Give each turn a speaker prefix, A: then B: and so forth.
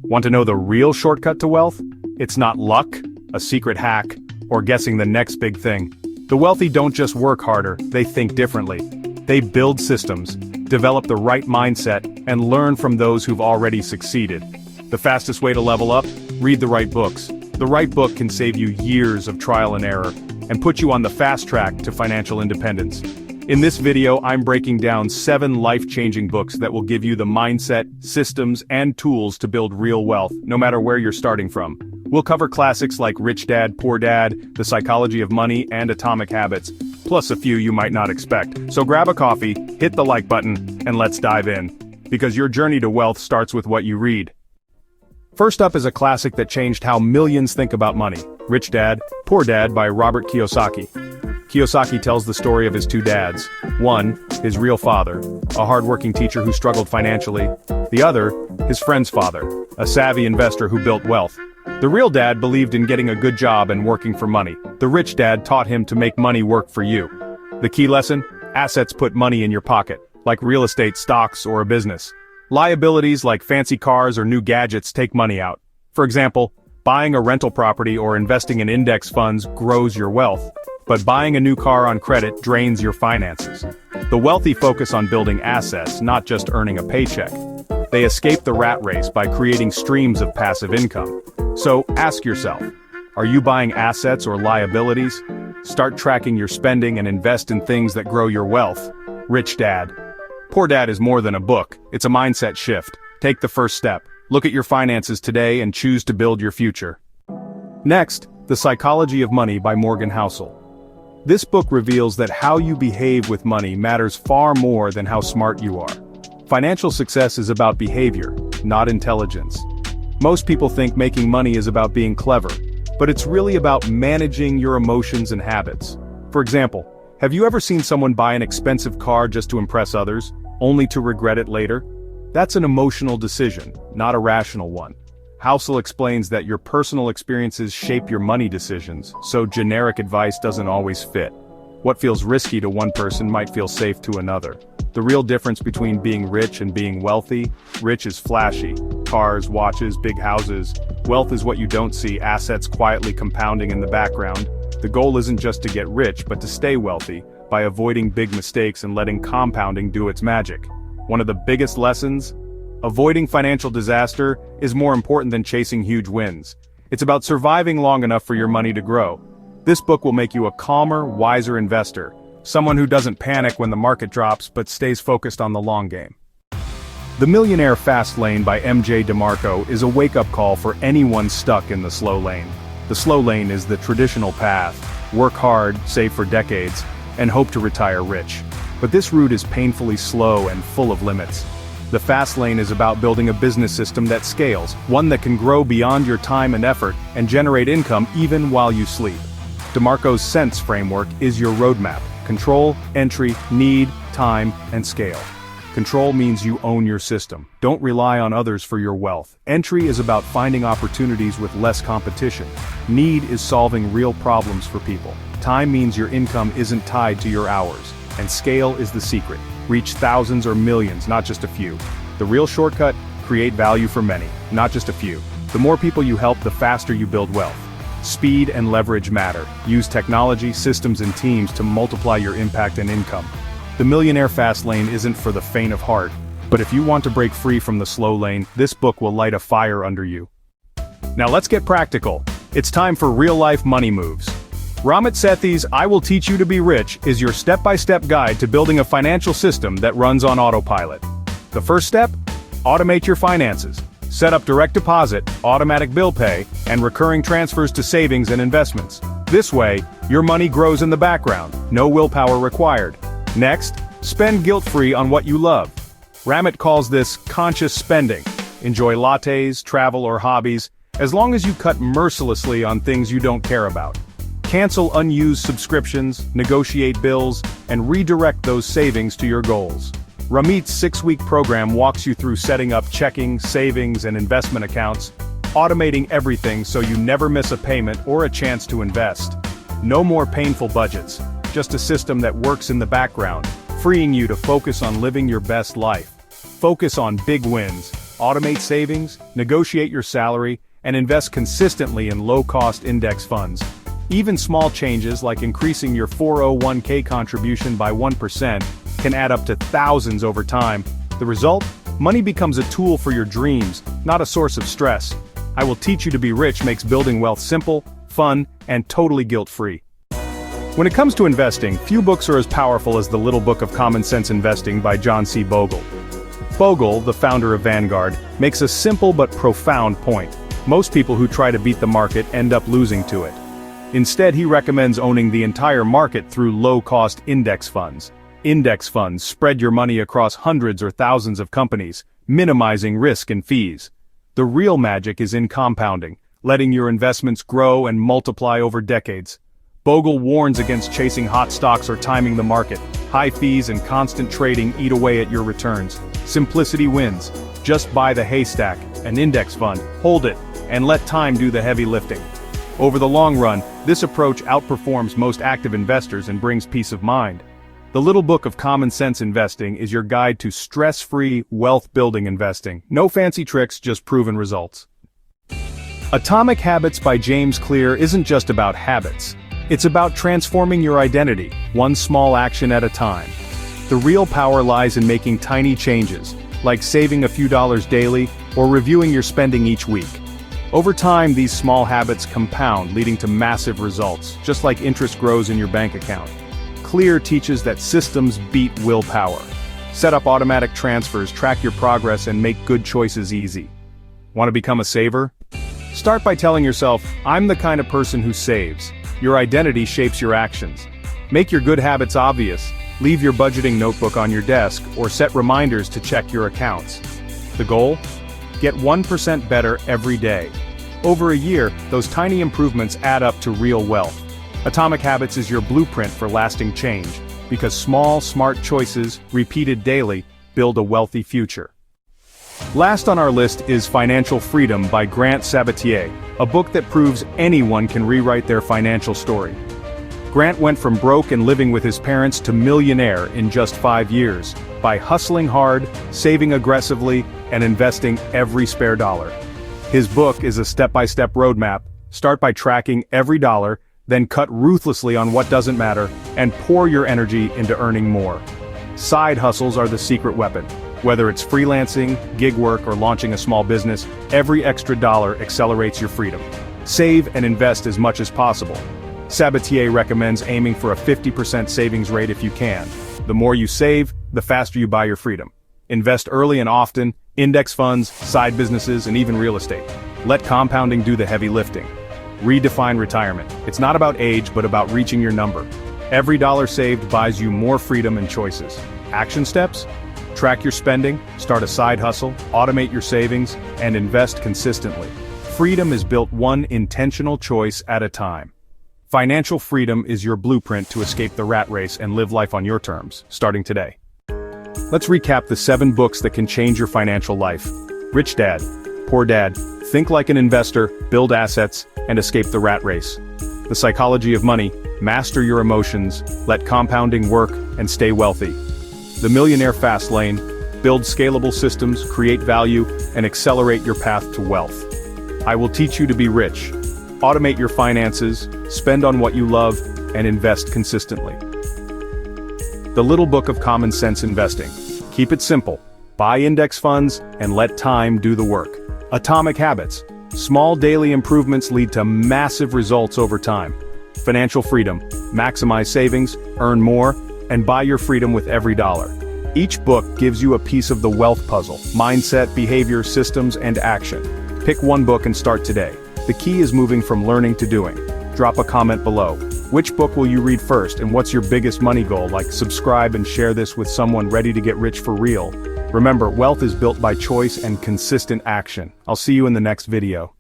A: Want to know the real shortcut to wealth? It's not luck, a secret hack, or guessing the next big thing. The wealthy don't just work harder, they think differently. They build systems, develop the right mindset, and learn from those who've already succeeded. The fastest way to level up? Read the right books. The right book can save you years of trial and error, and put you on the fast track to financial independence. In this video, I'm breaking down 7 life-changing books that will give you the mindset, systems, and tools to build real wealth, no matter where you're starting from. We'll cover classics like Rich Dad, Poor Dad, The Psychology of Money, and Atomic Habits, plus a few you might not expect. So grab a coffee, hit the like button, and let's dive in. Because your journey to wealth starts with what you read. First up is a classic that changed how millions think about money, Rich Dad, Poor Dad by Robert Kiyosaki. Kiyosaki tells the story of his 2 dads. One, his real father, a hardworking teacher who struggled financially. The other, his friend's father, a savvy investor who built wealth. The real dad believed in getting a good job and working for money. The rich dad taught him to make money work for you. The key lesson? Assets put money in your pocket, like real estate, stocks, or a business. Liabilities like fancy cars or new gadgets take money out. For example, buying a rental property or investing in index funds grows your wealth, but buying a new car on credit drains your finances. The wealthy focus on building assets, not just earning a paycheck. They escape the rat race by creating streams of passive income. So ask yourself, are you buying assets or liabilities? Start tracking your spending and invest in things that grow your wealth. Rich Dad. Poor Dad is more than a book, it's a mindset shift. Take the first step. Look at your finances today and choose to build your future. Next, The Psychology of Money by Housel. This book reveals that how you behave with money matters far more than how smart you are. Financial success is about behavior, not intelligence. Most people think making money is about being clever, but it's really about managing your emotions and habits. For example, have you ever seen someone buy an expensive car just to impress others, only to regret it later? That's an emotional decision, not a rational one. Housel explains that your personal experiences shape your money decisions, so generic advice doesn't always fit. What feels risky to one person might feel safe to another. The real difference between being rich and being wealthy: rich is flashy, cars, watches, big houses. Wealth is what you don't see, assets quietly compounding in the background. The goal isn't just to get rich, but to stay wealthy, by avoiding big mistakes and letting compounding do its magic. One of the biggest lessons? Avoiding financial disaster is more important than chasing huge wins. It's about surviving long enough for your money to grow. This book will make you a calmer, wiser investor, someone who doesn't panic when the market drops but stays focused on the long game. The Millionaire Fastlane by DeMarco is a wake-up call for anyone stuck in the slow lane. The slow lane is the traditional path: work hard, save for decades, and hope to retire rich. But this route is painfully slow and full of limits. The fast lane is about building a business system that scales, one that can grow beyond your time and effort, and generate income even while you sleep. DeMarco's Sense framework is your roadmap: control, entry, need, time, and scale. Control means you own your system. Don't rely on others for your wealth. Entry is about finding opportunities with less competition. Need is solving real problems for people. Time means your income isn't tied to your hours. And scale is the secret. Reach thousands or millions, not just a few. The real shortcut? Create value for many, not just a few. The more people you help, the faster you build wealth. Speed and leverage matter. Use technology, systems, and teams to multiply your impact and income. The Millionaire Fast Lane isn't for the faint of heart, but if you want to break free from the slow lane, this book will light a fire under you. Now let's get practical. It's time for real-life money moves. Ramit Sethi's I Will Teach You to Be Rich is your step-by-step guide to building a financial system that runs on autopilot. The first step? Automate your finances. Set up direct deposit, automatic bill pay, and recurring transfers to savings and investments. This way, your money grows in the background, no willpower required. Next, spend guilt-free on what you love. Ramit calls this conscious spending. Enjoy lattes, travel, or hobbies, as long as you cut mercilessly on things you don't care about. Cancel unused subscriptions, negotiate bills, and redirect those savings to your goals. Ramit's 6-week program walks you through setting up checking, savings, and investment accounts, automating everything so you never miss a payment or a chance to invest. No more painful budgets, just a system that works in the background, freeing you to focus on living your best life. Focus on big wins, automate savings, negotiate your salary, and invest consistently in low-cost index funds. Even small changes like increasing your 401k contribution by 1% can add up to thousands over time. The result? Money becomes a tool for your dreams, not a source of stress. I Will Teach You to Be Rich makes building wealth simple, fun, and totally guilt-free. When it comes to investing, few books are as powerful as The Little Book of Common Sense Investing by John C. Bogle. Bogle, the founder of Vanguard, makes a simple but profound point. Most people who try to beat the market end up losing to it. Instead, he recommends owning the entire market through low-cost index funds. Index funds spread your money across hundreds or thousands of companies, minimizing risk and fees. The real magic is in compounding, letting your investments grow and multiply over decades. Bogle warns against chasing hot stocks or timing the market. High fees and constant trading eat away at your returns. Simplicity wins. Just buy the haystack, an index fund, hold it, and let time do the heavy lifting. Over the long run, this approach outperforms most active investors and brings peace of mind. The Little Book of Common Sense Investing is your guide to stress-free, wealth-building investing. No fancy tricks, just proven results. Atomic Habits by James Clear isn't just about habits. It's about transforming your identity, one small action at a time. The real power lies in making tiny changes, like saving a few dollars daily or reviewing your spending each week. Over time, these small habits compound, leading to massive results, just like interest grows in your bank account. Clear teaches that systems beat willpower. Set up automatic transfers, track your progress, and make good choices easy. Want to become a saver? Start by telling yourself, I'm the kind of person who saves. Your identity shapes your actions. Make your good habits obvious. Leave your budgeting notebook on your desk, or set reminders to check your accounts. The goal? Get 1% better every day. Over a year, those tiny improvements add up to real wealth. Atomic Habits is your blueprint for lasting change, because small, smart choices, repeated daily, build a wealthy future. Last on our list is Financial Freedom by Grant Sabatier, a book that proves anyone can rewrite their financial story. Grant went from broke and living with his parents to millionaire in just 5 years, by hustling hard, saving aggressively, and investing every spare dollar. His book is a step-by-step roadmap. Start by tracking every dollar, then cut ruthlessly on what doesn't matter, and pour your energy into earning more. Side hustles are the secret weapon. Whether it's freelancing, gig work, or launching a small business, every extra dollar accelerates your freedom. Save and invest as much as possible. Sabatier recommends aiming for a 50% savings rate if you can. The more you save, the faster you buy your freedom. Invest early and often, index funds, side businesses, and even real estate. Let compounding do the heavy lifting. Redefine retirement. It's not about age, but about reaching your number. Every dollar saved buys you more freedom and choices. Action steps? Track your spending, start a side hustle, automate your savings, and invest consistently. Freedom is built one intentional choice at a time. Financial freedom is your blueprint to escape the rat race and live life on your terms, starting today. Let's recap the 7 books that can change your financial life. Rich Dad, Poor Dad, Think Like an Investor, Build Assets, and Escape the Rat Race. The Psychology of Money, Master Your Emotions, Let Compounding Work, and Stay Wealthy. The Millionaire Fastlane, Build Scalable Systems, Create Value, and Accelerate Your Path to Wealth. I Will Teach You to Be Rich. Automate your finances, spend on what you love, and invest consistently. The Little Book of Common Sense Investing. Keep it simple. Buy index funds, and let time do the work. Atomic Habits. Small daily improvements lead to massive results over time. Financial Freedom. Maximize savings, earn more, and buy your freedom with every dollar. Each book gives you a piece of the wealth puzzle: mindset, behavior, systems, and action. Pick one book and start today. The key is moving from learning to doing. Drop a comment below. Which book will you read first, and what's your biggest money goal? Like, subscribe, and share this with someone ready to get rich for real. Remember, wealth is built by choice and consistent action. I'll see you in the next video.